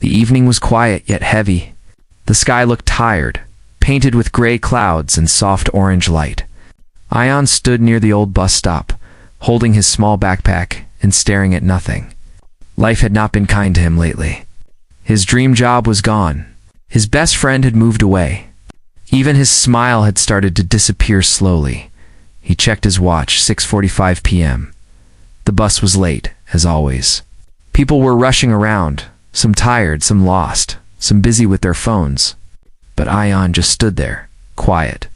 The evening was quiet yet heavy. The sky looked tired, painted with gray clouds and soft orange light. Ion stood near the old bus stop, holding his small backpack and staring at nothing. Life had not been kind to him lately. His dream job was gone. His best friend had moved away. Even his smile had started to disappear slowly. He checked his watch, 6:45 p.m. The bus was late, as always. People were rushing around, some tired, some lost, some busy with their phones. But Ion just stood there, quiet.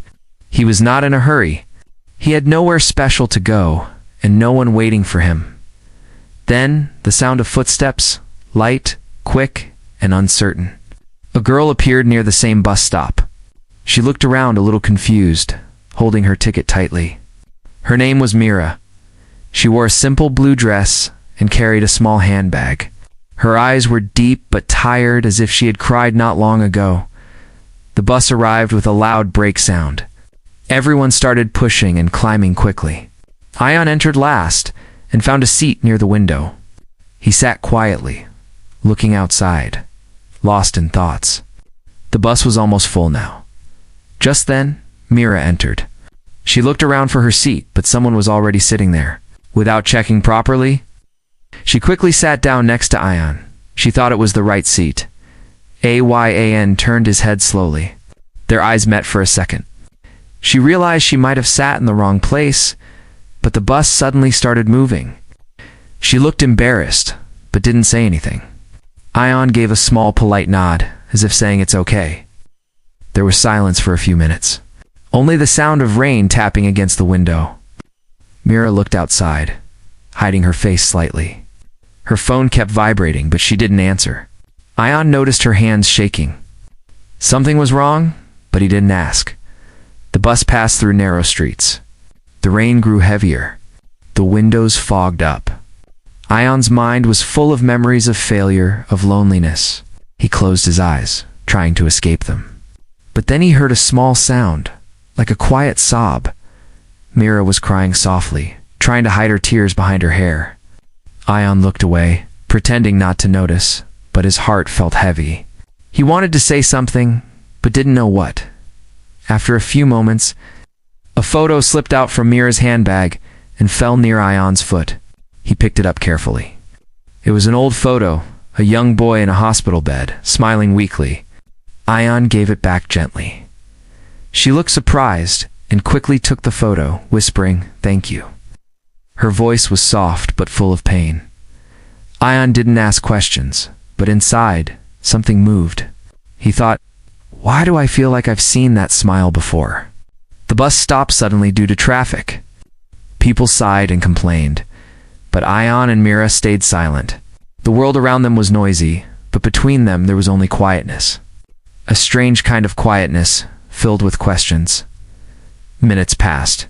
He was not in a hurry. He had nowhere special to go, and no one waiting for him. Then, the sound of footsteps, light, quick, and uncertain. A girl appeared near the same bus stop. She looked around a little confused, holding her ticket tightly. Her name was Mira. She wore a simple blue dress and carried a small handbag. Her eyes were deep but tired, as if she had cried not long ago. The bus arrived with a loud brake sound. Everyone started pushing and climbing quickly. Ion entered last and found a seat near the window. He sat quietly, looking outside, lost in thoughts. The bus was almost full now. Just then, Mira entered. She looked around for her seat, but someone was already sitting there. Without checking properly, she quickly sat down next to Ion. She thought it was the right seat. Ayan turned his head slowly. Their eyes met for a second. She realized she might have sat in the wrong place, but the bus suddenly started moving. She looked embarrassed, but didn't say anything. Ion gave a small, polite nod, as if saying it's okay. There was silence for a few minutes. Only the sound of rain tapping against the window. Mira looked outside, hiding her face slightly. Her phone kept vibrating, but she didn't answer. Ion noticed her hands shaking. Something was wrong, but he didn't ask. The bus passed through narrow streets. The rain grew heavier. The windows fogged up. Ion's mind was full of memories of failure, of loneliness. He closed his eyes, trying to escape them. But then he heard a small sound, like a quiet sob. Mira was crying softly, trying to hide her tears behind her hair. Ion looked away, pretending not to notice, but his heart felt heavy. He wanted to say something, but didn't know what. After a few moments, a photo slipped out from Mira's handbag and fell near Ion's foot. He picked it up carefully. It was an old photo, a young boy in a hospital bed, smiling weakly. Ion gave it back gently. She looked surprised and quickly took the photo, whispering, "Thank you." Her voice was soft but full of pain. Ion didn't ask questions, but inside, something moved. He thought, why do I feel like I've seen that smile before? The bus stopped suddenly due to traffic. People sighed and complained, but Ion and Mira stayed silent. The world around them was noisy, but between them there was only quietness. A strange kind of quietness, filled with questions. Minutes passed.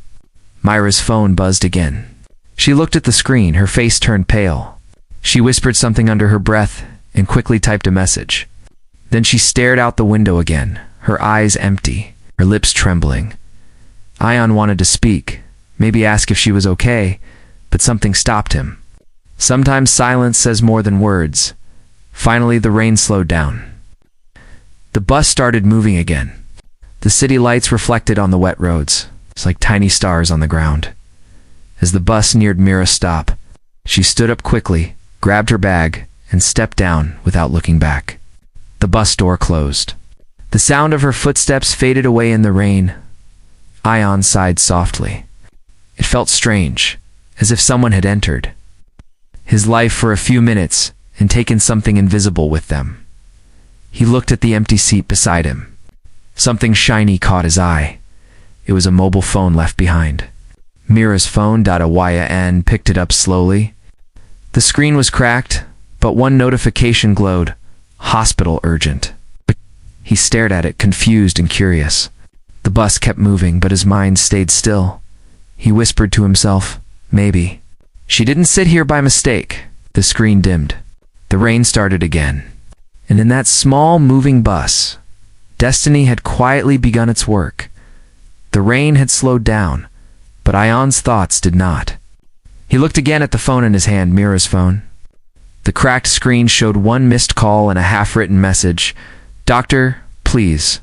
Myra's phone buzzed again. She looked at the screen, her face turned pale. She whispered something under her breath and quickly typed a message. Then she stared out the window again, her eyes empty, her lips trembling. Ion wanted to speak, maybe ask if she was okay, but something stopped him. Sometimes silence says more than words. Finally, the rain slowed down. The bus started moving again. The city lights reflected on the wet roads, it's like tiny stars on the ground. As the bus neared Mira's stop, she stood up quickly, grabbed her bag, and stepped down without looking back. The bus door closed. The sound of her footsteps faded away in the rain. Ion sighed softly. It felt strange, as if someone had entered his life for a few minutes and taken something invisible with them. He looked at the empty seat beside him. Something shiny caught his eye. It was a mobile phone left behind. Mira's phone. Ayan picked it up slowly. The screen was cracked, but one notification glowed. Hospital urgent. He stared at it, confused and curious. The bus kept moving, but his mind stayed still. He whispered to himself, maybe. She didn't sit here by mistake. The screen dimmed. The rain started again. And in that small, moving bus, destiny had quietly begun its work. The rain had slowed down, but Ion's thoughts did not. He looked again at the phone in his hand, Mira's phone. The cracked screen showed one missed call and a half-written message. "Doctor, please.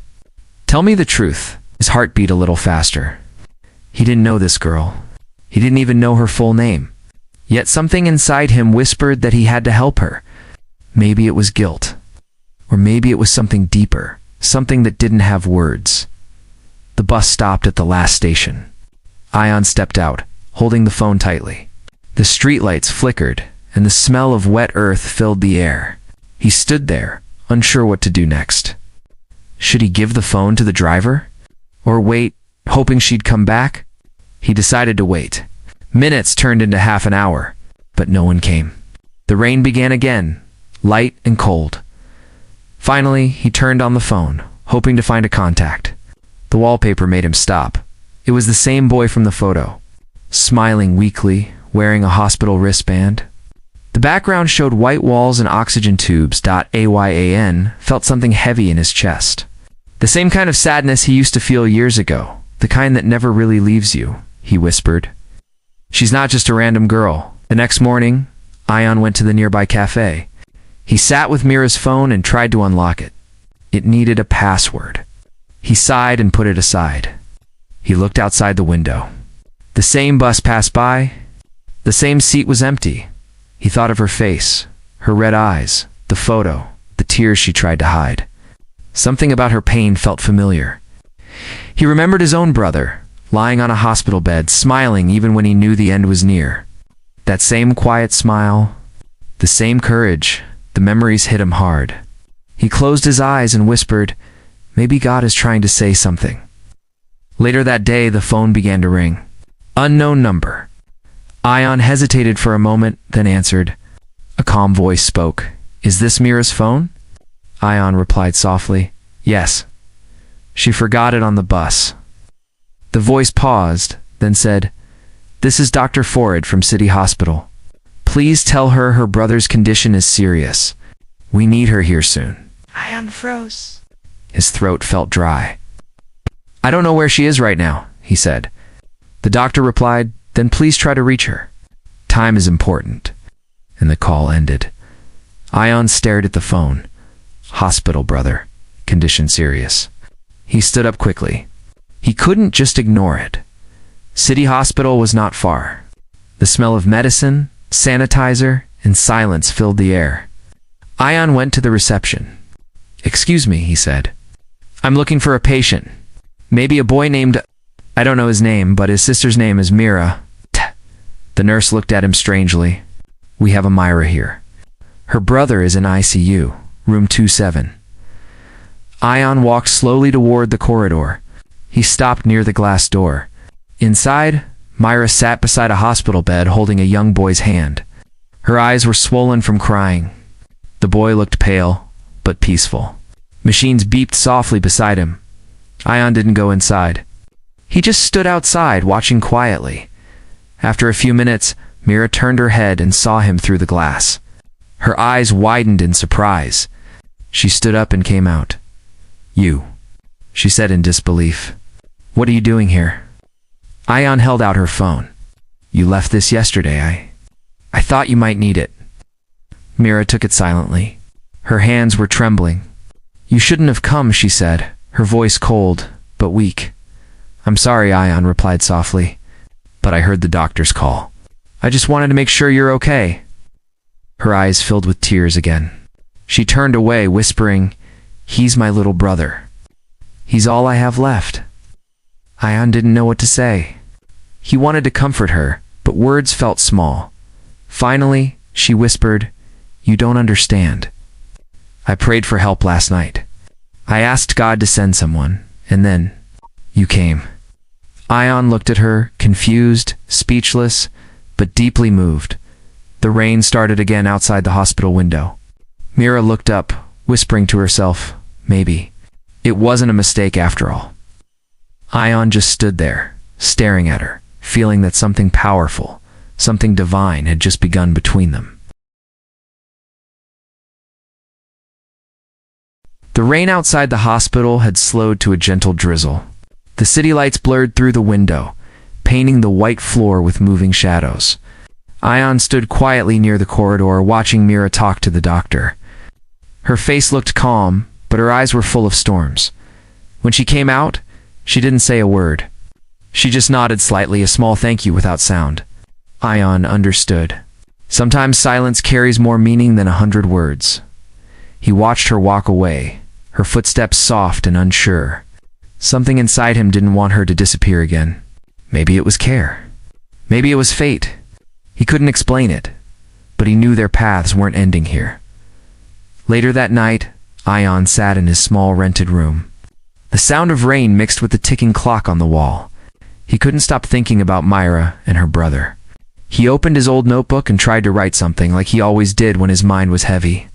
Tell me the truth." His heart beat a little faster. He didn't know this girl. He didn't even know her full name. Yet something inside him whispered that he had to help her. Maybe it was guilt. Or maybe it was something deeper, something that didn't have words. The bus stopped at the last station. Ion stepped out, holding the phone tightly. The streetlights flickered, and the smell of wet earth filled the air. He stood there, unsure what to do next. Should he give the phone to the driver? Or wait, hoping she'd come back? He decided to wait. Minutes turned into half an hour, but no one came. The rain began again, light and cold. Finally, he turned on the phone, hoping to find a contact. The wallpaper made him stop. It was the same boy from the photo, smiling weakly, wearing a hospital wristband. The background showed white walls and oxygen tubes. Ayan felt something heavy in his chest. The same kind of sadness he used to feel years ago, the kind that never really leaves you, he whispered. She's not just a random girl. The next morning, Ion went to the nearby cafe. He sat with Mira's phone and tried to unlock it. It needed a password. He sighed and put it aside. He looked outside the window. The same bus passed by. The same seat was empty. He thought of her face, her red eyes, the photo, the tears she tried to hide. Something about her pain felt familiar. He remembered his own brother, lying on a hospital bed, smiling even when he knew the end was near. That same quiet smile, the same courage. The memories hit him hard. He closed his eyes and whispered, "Maybe God is trying to say something." Later that day, the phone began to ring. Unknown number. Ion hesitated for a moment, then answered. A calm voice spoke. "Is this Mira's phone?" Ion replied softly, "Yes." She forgot it on the bus. The voice paused, then said, "This is Dr. Ford from City Hospital. Please tell her her brother's condition is serious. We need her here soon." Ion froze. His throat felt dry. "I don't know where she is right now," he said. The doctor replied, "Then please try to reach her. Time is important." And the call ended. Ion stared at the phone. Hospital brother. Condition serious. He stood up quickly. He couldn't just ignore it. City Hospital was not far. The smell of medicine, sanitizer, and silence filled the air. Ion went to the reception. "Excuse me," he said. "I'm looking for a patient. Maybe a boy named... I don't know his name, but his sister's name is Mira." The nurse looked at him strangely. "We have a Myra here. Her brother is in ICU, room 27. Ion walked slowly toward the corridor. He stopped near the glass door. Inside, Myra sat beside a hospital bed holding a young boy's hand. Her eyes were swollen from crying. The boy looked pale, but peaceful. Machines beeped softly beside him. Ion didn't go inside. He just stood outside, watching quietly. After a few minutes, Mira turned her head and saw him through the glass. Her eyes widened in surprise. She stood up and came out. "You," she said in disbelief. "What are you doing here?" Ion held out her phone. "You left this yesterday. I thought you might need it." Mira took it silently. Her hands were trembling. "You shouldn't have come," she said, her voice cold, but weak. "I'm sorry," Ion replied softly, "but I heard the doctor's call. I just wanted to make sure you're okay." Her eyes filled with tears again. She turned away, whispering, "He's my little brother. He's all I have left." Ion didn't know what to say. He wanted to comfort her, but words felt small. Finally, she whispered, "You don't understand. I prayed for help last night. I asked God to send someone, and then you came." Ion looked at her, confused, speechless, but deeply moved. The rain started again outside the hospital window. Mira looked up, whispering to herself, "Maybe it wasn't a mistake after all." Ion just stood there, staring at her, feeling that something powerful, something divine had just begun between them. The rain outside the hospital had slowed to a gentle drizzle. The city lights blurred through the window, painting the white floor with moving shadows. Ion stood quietly near the corridor, watching Mira talk to the doctor. Her face looked calm, but her eyes were full of storms. When she came out, she didn't say a word. She just nodded slightly, a small thank you without sound. Ion understood. Sometimes silence carries more meaning than 100 words. He watched her walk away, her footsteps soft and unsure. Something inside him didn't want her to disappear again. Maybe it was care. Maybe it was fate. He couldn't explain it, but he knew their paths weren't ending here. Later that night, Ion sat in his small rented room. The sound of rain mixed with the ticking clock on the wall. He couldn't stop thinking about Myra and her brother. He opened his old notebook and tried to write something like he always did when his mind was heavy.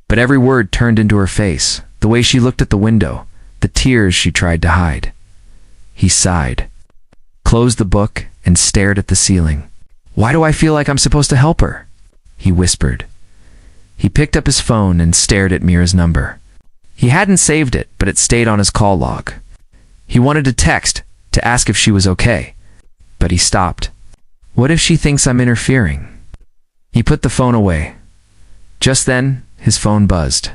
But every word turned into her face, the way she looked at the window, the tears she tried to hide. He sighed, closed the book, and stared at the ceiling. "Why do I feel like I'm supposed to help her?" he whispered. He picked up his phone and stared at Mira's number. He hadn't saved it, but it stayed on his call log. He wanted to text, to ask if she was okay, but he stopped. What if she thinks I'm interfering? He put the phone away. Just then, his phone buzzed.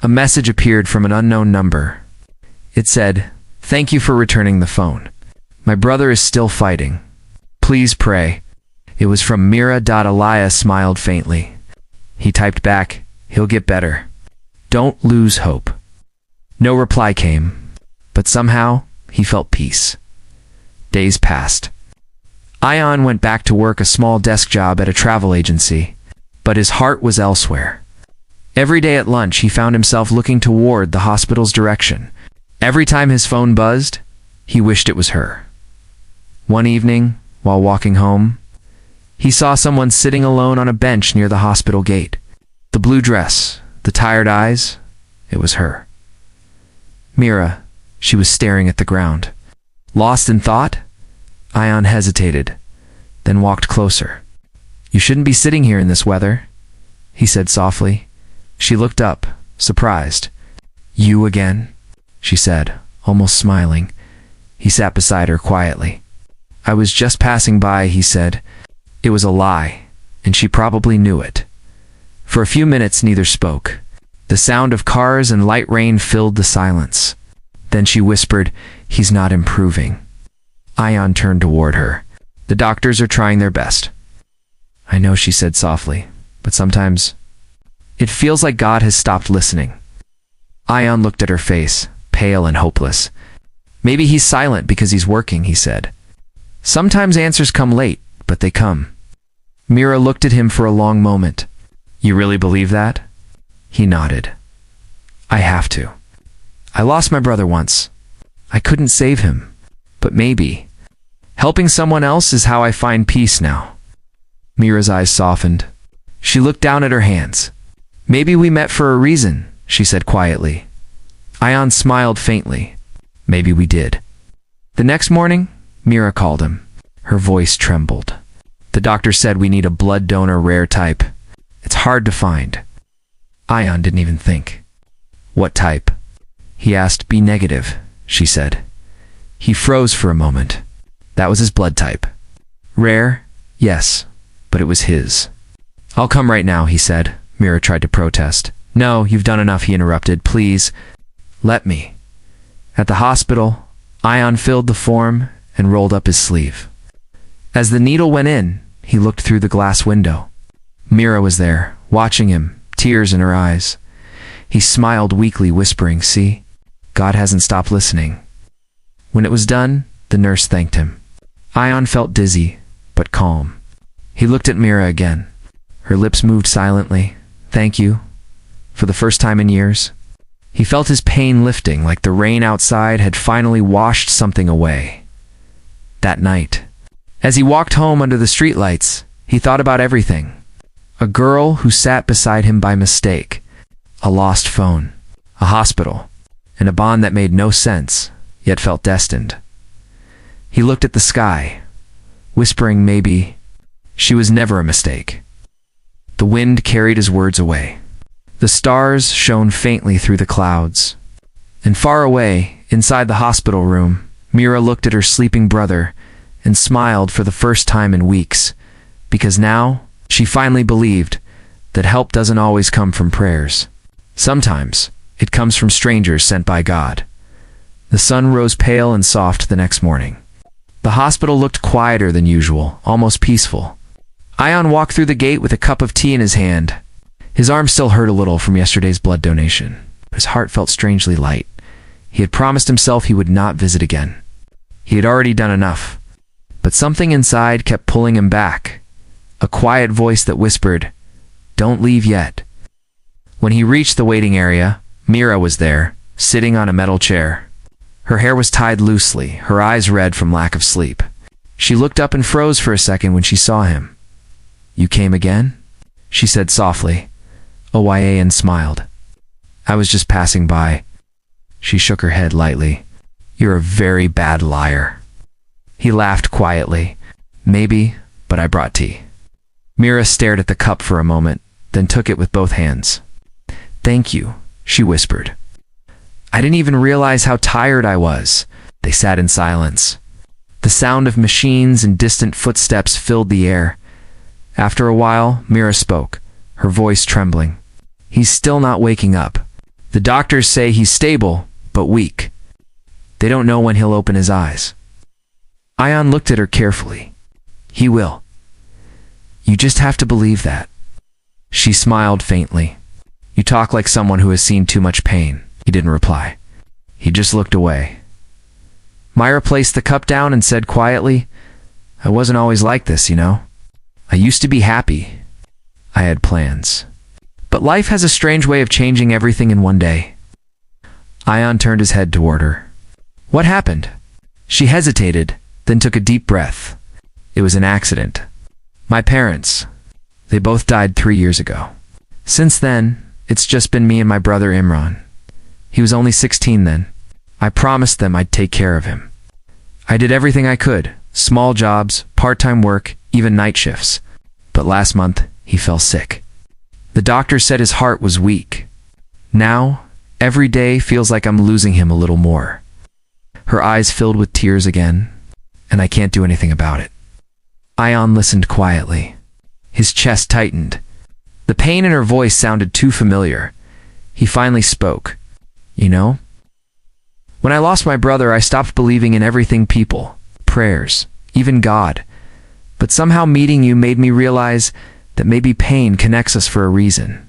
A message appeared from an unknown number. It said, "Thank you for returning the phone. My brother is still fighting. Please pray." It was from Mira. Elias smiled faintly. He typed back, "He'll get better. Don't lose hope." No reply came, but somehow he felt peace. Days passed. Ion went back to work a small desk job at a travel agency, but his heart was elsewhere. Every day at lunch, he found himself looking toward the hospital's direction. Every time his phone buzzed, he wished it was her. One evening, while walking home, he saw someone sitting alone on a bench near the hospital gate. The blue dress, the tired eyes, it was her. Mira, she was staring at the ground. Lost in thought, Ion hesitated, then walked closer. "You shouldn't be sitting here in this weather," he said softly. She looked up, surprised. "You again?" she said, almost smiling. He sat beside her quietly. "I was just passing by," he said. It was a lie, and she probably knew it. For a few minutes, neither spoke. The sound of cars and light rain filled the silence. Then she whispered, "He's not improving." Ion turned toward her. "The doctors are trying their best." "I know," she said softly, "but sometimes it feels like God has stopped listening." Ion looked at her face, pale and hopeless. "Maybe he's silent because he's working," he said. "Sometimes answers come late, but they come." Mira looked at him for a long moment. "You really believe that?" He nodded. "I have to. I lost my brother once. I couldn't save him. But maybe helping someone else is how I find peace now." Mira's eyes softened. She looked down at her hands. "Maybe we met for a reason," she said quietly. Ion smiled faintly. "Maybe we did." The next morning, Mira called him. Her voice trembled. "The doctor said we need a blood donor, rare type. It's hard to find." Ion didn't even think. "What type?" he asked. "B negative," she said. He froze for a moment. That was his blood type. Rare? Yes, but it was his. "I'll come right now," he said. Mira tried to protest. "No, you've done enough," he interrupted. "Please, let me." At the hospital, Ion filled the form and rolled up his sleeve. As the needle went in, he looked through the glass window. Mira was there, watching him, tears in her eyes. He smiled weakly, whispering, "See, God hasn't stopped listening." When it was done, the nurse thanked him. Ion felt dizzy, but calm. He looked at Mira again. Her lips moved silently. "Thank you," for the first time in years. He felt his pain lifting, like the rain outside had finally washed something away. That night, as he walked home under the streetlights, he thought about everything. A girl who sat beside him by mistake, a lost phone, a hospital, and a bond that made no sense, yet felt destined. He looked at the sky, whispering maybe. She was never a mistake. The wind carried his words away. The stars shone faintly through the clouds. And far away, inside the hospital room, Mira looked at her sleeping brother and smiled for the first time in weeks. because now she finally believed that help doesn't always come from prayers. Sometimes it comes from strangers sent by God. The sun rose pale and soft the next morning. The hospital looked quieter than usual, almost peaceful. Ion walked through the gate with a cup of tea in his hand. His arm still hurt a little from yesterday's blood donation, but his heart felt strangely light. He had promised himself he would not visit again. He had already done enough. But something inside kept pulling him back. A quiet voice that whispered, "Don't leave yet." When he reached the waiting area, Mira was there, sitting on a metal chair. Her hair was tied loosely, her eyes red from lack of sleep. She looked up and froze for a second when she saw him. "You came again?" she said softly. Oya smiled. "I was just passing by." She shook her head lightly. "You're a very bad liar." He laughed quietly. "Maybe, but I brought tea." Mira stared at the cup for a moment, then took it with both hands. "Thank you," she whispered. "I didn't even realize how tired I was." They sat in silence. The sound of machines and distant footsteps filled the air. After a while, Mira spoke, her voice trembling. "He's still not waking up. The doctors say he's stable, but weak. They don't know when he'll open his eyes." Ion looked at her carefully. "He will. You just have to believe that." She smiled faintly. "You talk like someone who has seen too much pain." He didn't reply. He just looked away. Myra placed the cup down and said quietly, "I wasn't always like this, you know. I used to be happy. I had plans. But life has a strange way of changing everything in one day." Ion turned his head toward her. "What happened?" She hesitated, then took a deep breath. "It was an accident. My parents, they both died 3 years ago. Since then, it's just been me and my brother Imran. He was only 16 then. I promised them I'd take care of him. I did everything I could, small jobs, part-time work, even night shifts. But last month, he fell sick. The doctor said his heart was weak. Now, every day feels like I'm losing him a little more." Her eyes filled with tears again, and I can't do anything about it. Ion listened quietly. His chest tightened. The pain in her voice sounded too familiar. He finally spoke. "You know, when I lost my brother, I stopped believing in everything people, prayers, even God. But somehow meeting you made me realize that maybe pain connects us for a reason."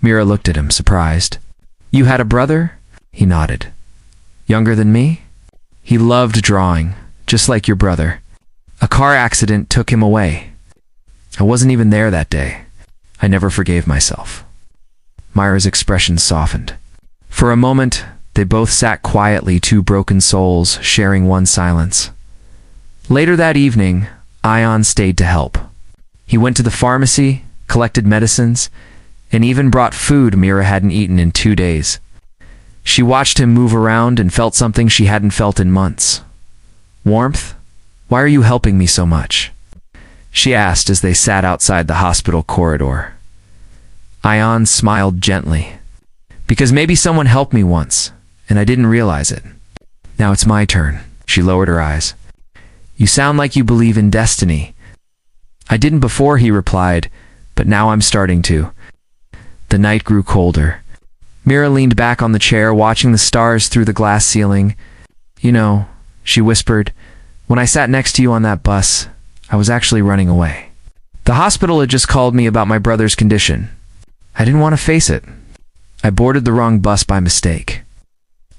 Mira looked at him, surprised. "You had a brother?" He nodded. "Younger than me?" "He loved drawing, just like your brother. A car accident took him away. I wasn't even there that day. I never forgave myself." Myra's expression softened. For a moment, they both sat quietly, two broken souls, sharing one silence. Later that evening, Ion stayed to help. He went to the pharmacy, collected medicines, and even brought food Mira hadn't eaten in 2 days. She watched him move around and felt something she hadn't felt in months. "Warmth? Why are you helping me so much?" she asked as they sat outside the hospital corridor. Ion smiled gently. "Because maybe someone helped me once, and I didn't realize it. Now it's my turn." She lowered her eyes. "You sound like you believe in destiny." "I didn't before," he replied, "but now I'm starting to." The night grew colder. Mira leaned back on the chair, watching the stars through the glass ceiling. "You know," she whispered, "when I sat next to you on that bus, I was actually running away. The hospital had just called me about my brother's condition. I didn't want to face it. I boarded the wrong bus by mistake."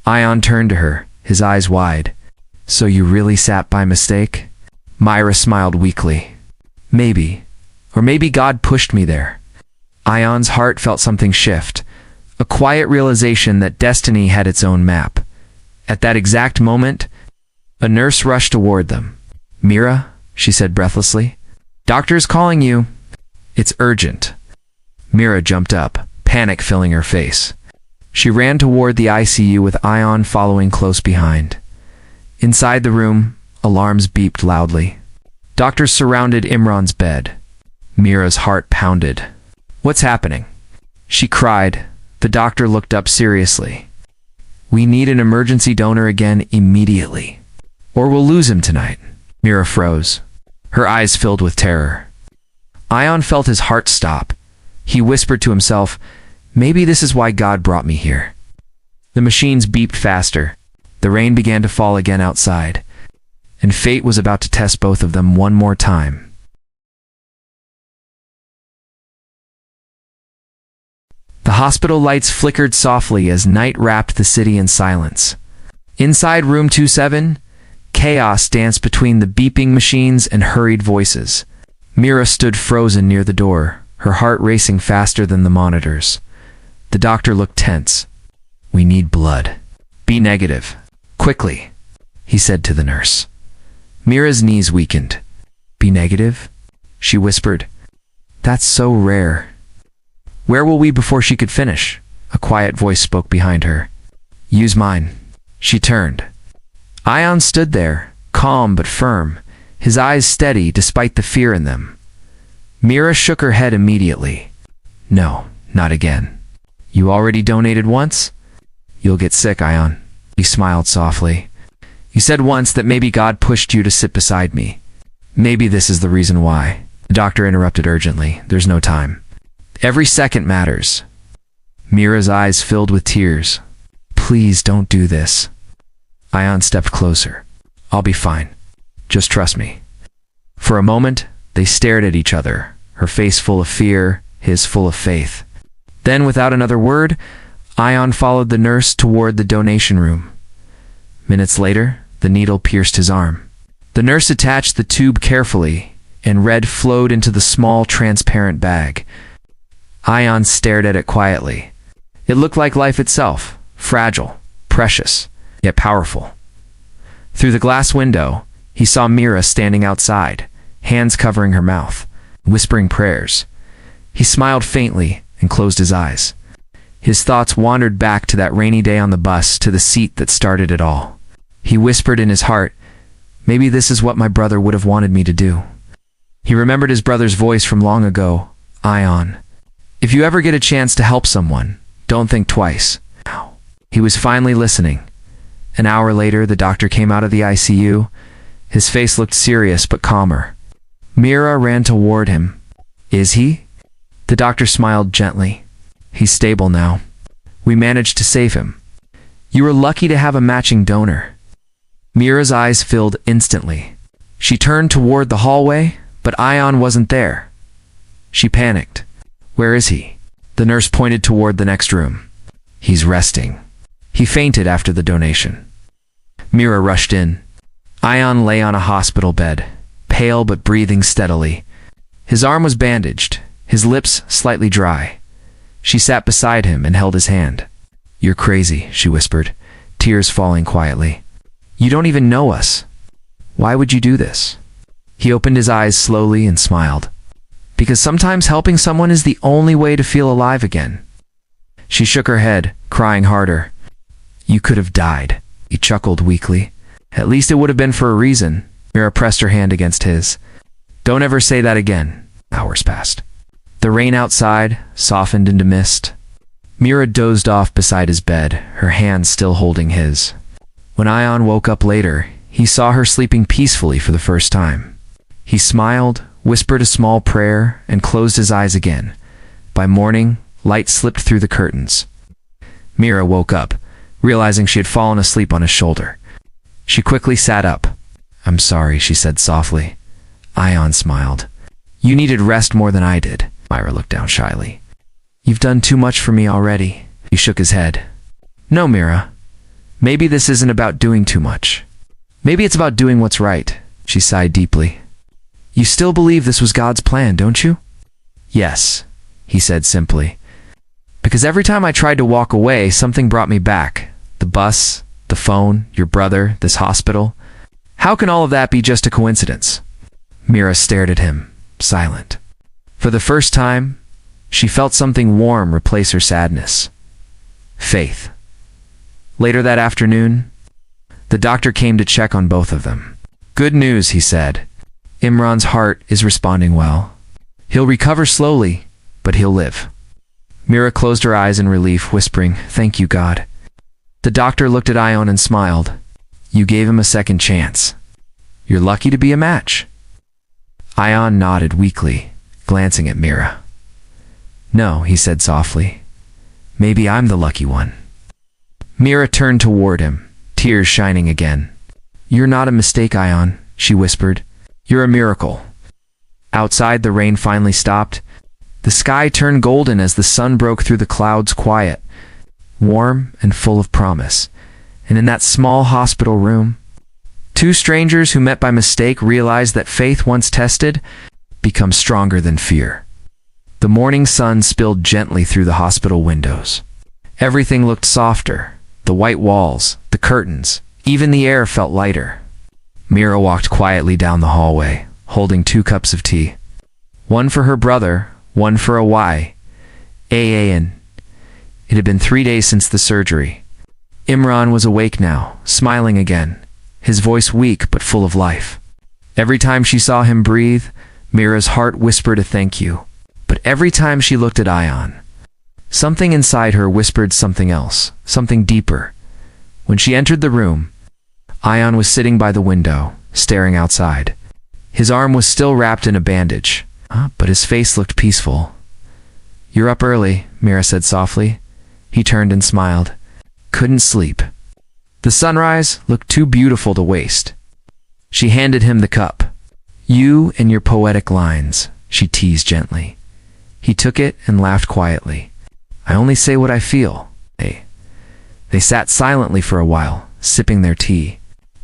Ion turned to her, his eyes wide. "So you really sat by mistake?" Myra smiled weakly. "Maybe. Or maybe God pushed me there." Ion's heart felt something shift, a quiet realization that destiny had its own map. At that exact moment, a nurse rushed toward them. "Mira," she said breathlessly, "doctor's calling you. It's urgent." Mira jumped up, panic filling her face. She ran toward the ICU with Ion following close behind. Inside the room, alarms beeped loudly. Doctors surrounded Imran's bed. Mira's heart pounded. "What's happening?" she cried. The doctor looked up seriously. "We need an emergency donor again immediately, or we'll lose him tonight." Mira froze. Her eyes filled with terror. Ion felt his heart stop. He whispered to himself, "Maybe this is why God brought me here." The machines beeped faster. The rain began to fall again outside, and fate was about to test both of them one more time. The hospital lights flickered softly as night wrapped the city in silence. Inside room 27, chaos danced between the beeping machines and hurried voices. Mira stood frozen near the door, her heart racing faster than the monitors. The doctor looked tense. "We need blood. Be negative. Quickly," he said to the nurse. Mira's knees weakened. "Be negative?" she whispered. "That's so rare." "Where will we before she could finish?" A quiet voice spoke behind her. "Use mine." She turned. Ion stood there, calm but firm, his eyes steady despite the fear in them. Mira shook her head immediately. "No, not again. You already donated once? You'll get sick, Ion." He smiled softly. "You said once that maybe God pushed you to sit beside me. Maybe this is the reason why." The doctor interrupted urgently. "There's no time. Every second matters." Mira's eyes filled with tears. "Please don't do this." Ion stepped closer. "I'll be fine. Just trust me." For a moment, they stared at each other, her face full of fear, his full of faith. Then, without another word, Ion followed the nurse toward the donation room. Minutes later, the needle pierced his arm. The nurse attached the tube carefully, and red flowed into the small, transparent bag. Ion stared at it quietly. It looked like life itself, fragile, precious, yet powerful. Through the glass window, he saw Mira standing outside, hands covering her mouth, whispering prayers. He smiled faintly and closed his eyes. His thoughts wandered back to that rainy day on the bus, to the seat that started it all. He whispered in his heart, "Maybe this is what my brother would have wanted me to do." He remembered his brother's voice from long ago. "Ion, if you ever get a chance to help someone, don't think twice." He was finally listening. An hour later, the doctor came out of the ICU. His face looked serious but calmer. Mira ran toward him. "Is he?" The doctor smiled gently. "He's stable now. We managed to save him. You were lucky to have a matching donor." Mira's eyes filled instantly. She turned toward the hallway, but Ion wasn't there. She panicked. "Where is he?" The nurse pointed toward the next room. "He's resting. He fainted after the donation." Mira rushed in. Ion lay on a hospital bed, pale but breathing steadily. His arm was bandaged, his lips slightly dry. She sat beside him and held his hand. "You're crazy," she whispered, tears falling quietly. "You don't even know us. Why would you do this?" He opened his eyes slowly and smiled. "Because sometimes helping someone is the only way to feel alive again." She shook her head, crying harder. "You could have died," he chuckled weakly. "At least it would have been for a reason." Mira pressed her hand against his. "Don't ever say that again." Hours passed. The rain outside softened into mist. Mira dozed off beside his bed, her hand still holding his. When Ion woke up later, he saw her sleeping peacefully for the first time. He smiled, whispered a small prayer, and closed his eyes again. By morning, light slipped through the curtains. Mira woke up, realizing she had fallen asleep on his shoulder. She quickly sat up. "I'm sorry," she said softly. Ion smiled. "You needed rest more than I did." Mira looked down shyly. "You've done too much for me already." He shook his head. "No, Mira. Maybe this isn't about doing too much. Maybe it's about doing what's right." She sighed deeply. "You still believe this was God's plan, don't you?" "Yes," he said simply. "Because every time I tried to walk away, something brought me back. The bus, the phone, your brother, this hospital. How can all of that be just a coincidence?" Mira stared at him, silent. For the first time, she felt something warm replace her sadness. Faith. Later that afternoon, the doctor came to check on both of them. "Good news," he said. "Imran's heart is responding well. He'll recover slowly, but he'll live." Mira closed her eyes in relief, whispering, "Thank you, God." The doctor looked at Ion and smiled. "You gave him a second chance. You're lucky to be a match." Ion nodded weakly. glancing at Mira. "No," he said softly. "Maybe I'm the lucky one." Mira turned toward him, tears shining again. "You're not a mistake, Ion," she whispered. "You're a miracle." Outside, the rain finally stopped. The sky turned golden as the sun broke through the clouds, quiet, warm, and full of promise. And in that small hospital room, two strangers who met by mistake realized that faith, once tested, becomes stronger than fear. The morning sun spilled gently through the hospital windows. Everything looked softer. The white walls, the curtains, even the air felt lighter. Mira walked quietly down the hallway, holding 2 cups of tea. One for her brother, one for a Y.A.N. It had been 3 days since the surgery. Imran was awake now, smiling again, his voice weak but full of life. Every time she saw him breathe, Mira's heart whispered a thank you. But every time she looked at Ion, something inside her whispered something else, something deeper. When she entered the room, Ion was sitting by the window, staring outside. His arm was still wrapped in a bandage, but his face looked peaceful. "You're up early," Mira said softly. He turned and smiled. "Couldn't sleep." The sunrise looked too beautiful to waste. She handed him the cup. "You and your poetic lines," she teased gently. He took it and laughed quietly. "I only say what I feel." They sat silently for a while, sipping their tea.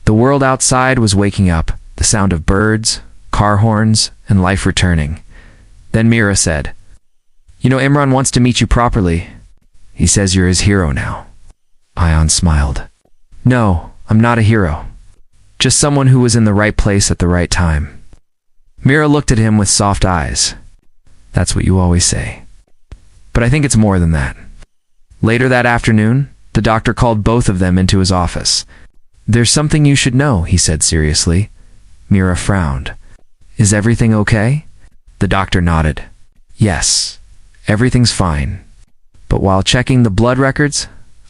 The world outside was waking up, the sound of birds, car horns, and life returning. Then Mira said, "You know, Imran wants to meet you properly. He says you're his hero now." Ion smiled. "No, I'm not a hero. Just someone who was in the right place at the right time." Mira looked at him with soft eyes. "That's what you always say. But I think it's more than that." Later that afternoon, the doctor called both of them into his office. "There's something you should know," he said seriously. Mira frowned. "Is everything okay?" The doctor nodded. "Yes, everything's fine. But while checking the blood records,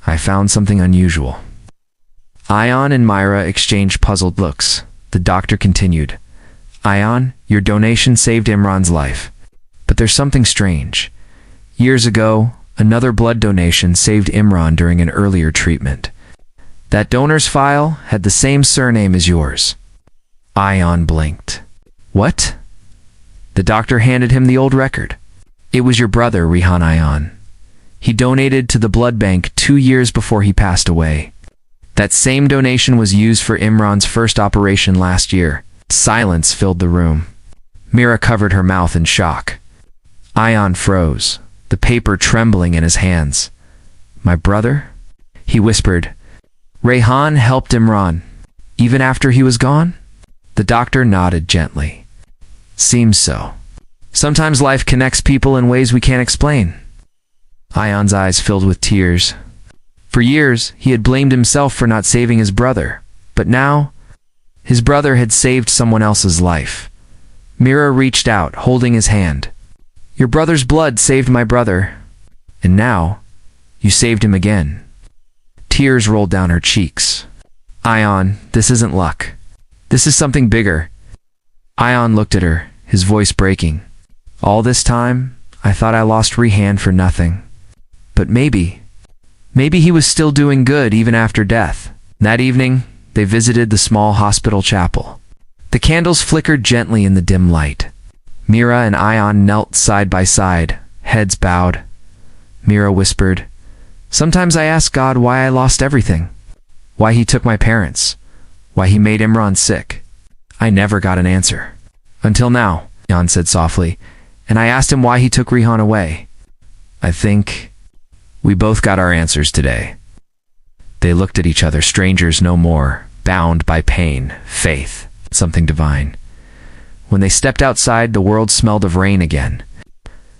I found something unusual." Ion and Myra exchanged puzzled looks. The doctor continued. "Ion, your donation saved Imran's life. But there's something strange. Years ago, another blood donation saved Imran during an earlier treatment. That donor's file had the same surname as yours." Ion blinked. "What?" The doctor handed him the old record. "It was your brother, Rihan Ion. He donated to the blood bank 2 years before he passed away. That same donation was used for Imran's first operation last year." Silence filled the room. Mira covered her mouth in shock. Ion froze, the paper trembling in his hands. "My brother?" he whispered. "Rehan helped Imran, even after he was gone?" The doctor nodded gently. "Seems so. Sometimes life connects people in ways we can't explain." Ion's eyes filled with tears. For years, he had blamed himself for not saving his brother, but now, his brother had saved someone else's life. Mira reached out, holding his hand. "Your brother's blood saved my brother, and now, you saved him again." Tears rolled down her cheeks. "Ion, this isn't luck. This is something bigger." Ion looked at her, his voice breaking. "All this time, I thought I lost Rehan for nothing. But maybe he was still doing good even after death." That evening, they visited the small hospital chapel. The candles flickered gently in the dim light. Mira and Ion knelt side by side, heads bowed. Mira whispered, "Sometimes I ask God why I lost everything. Why he took my parents. Why he made Imran sick. I never got an answer. Until now," Ion said softly, "and I asked him why he took Rehan away. I think we both got our answers today." They looked at each other, strangers no more, bound by pain, faith, something divine. When they stepped outside, the world smelled of rain again.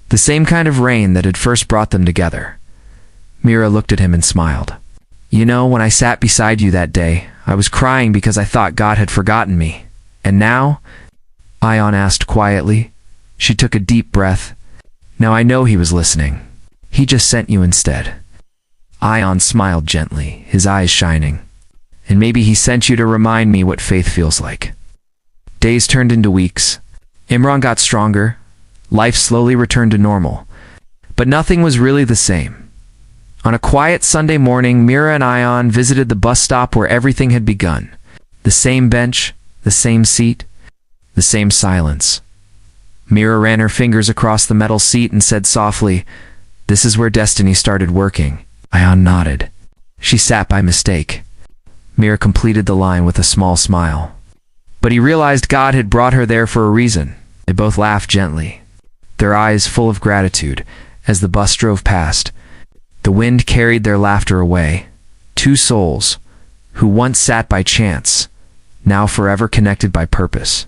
The same kind of rain that had first brought them together. Mira looked at him and smiled. "You know, when I sat beside you that day, I was crying because I thought God had forgotten me. And now?" Ion asked quietly. She took a deep breath. "Now I know he was listening. He just sent you instead." Ion smiled gently, his eyes shining. "And maybe he sent you to remind me what faith feels like." Days turned into weeks. Imran got stronger, Life slowly returned to normal. But nothing was really the same. On a quiet Sunday morning, Mira and Ion visited the bus stop where everything had begun. The same bench, the same seat, the same silence. Mira ran her fingers across the metal seat and said softly, "This is where destiny started working." Ion nodded. "She sat by mistake." Mira completed the line with a small smile. But he realized God had brought her there for a reason. They both laughed gently, their eyes full of gratitude, as the bus drove past. The wind carried their laughter away. Two souls, who once sat by chance, now forever connected by purpose.